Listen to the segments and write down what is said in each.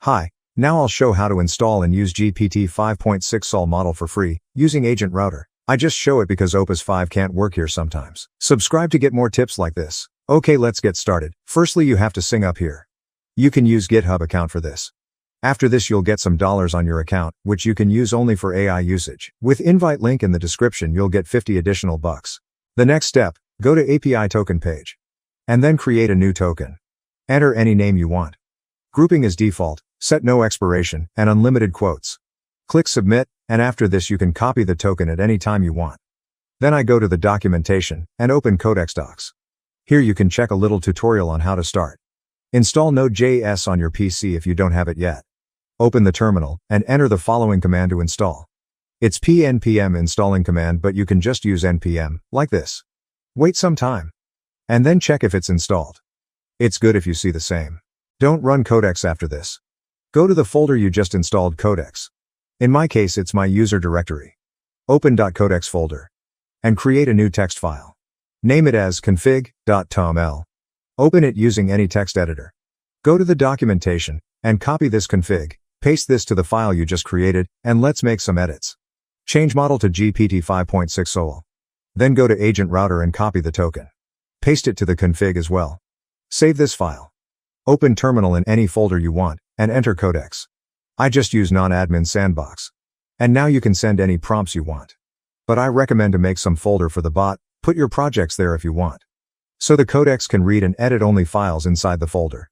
Hi, now I'll show how to install and use GPT 5.6 Sol model for free, using Agentrouter. I just show it because Opus 5 can't work here sometimes. Subscribe to get more tips like this. Okay, let's get started. Firstly, you have to sign up here. You can use GitHub account for this. After this, you'll get some dollars on your account, which you can use only for AI usage. With invite link in the description, you'll get 50 additional bucks. The next step, go to API token page. And then create a new token. Enter any name you want. Grouping is default, set no expiration, and unlimited quotes. Click submit, and after this you can copy the token at any time you want. Then I go to the documentation, and open Codex docs. Here you can check a little tutorial on how to start. Install Node.js on your PC if you don't have it yet. Open the terminal, and enter the following command to install. It's npm installing command, but you can just use npm, like this. Wait some time. And then check if it's installed. It's good if you see the same. Don't run Codex after this. Go to the folder you just installed Codex. In my case, it's my user directory. Open .codex folder. And create a new text file. Name it as config.toml. Open it using any text editor. Go to the documentation, and copy this config, paste this to the file you just created, and let's make some edits. Change model to GPT 5.6 Sol. Then go to Agentrouter and copy the token. Paste it to the config as well. Save this file. Open terminal in any folder you want, and enter Codex. I just use non-admin sandbox. And now you can send any prompts you want. But I recommend to make some folder for the bot, put your projects there if you want. So the Codex can read and edit only files inside the folder.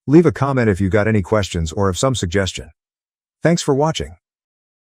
Leave a comment if you got any questions or have some suggestion. Thanks for watching.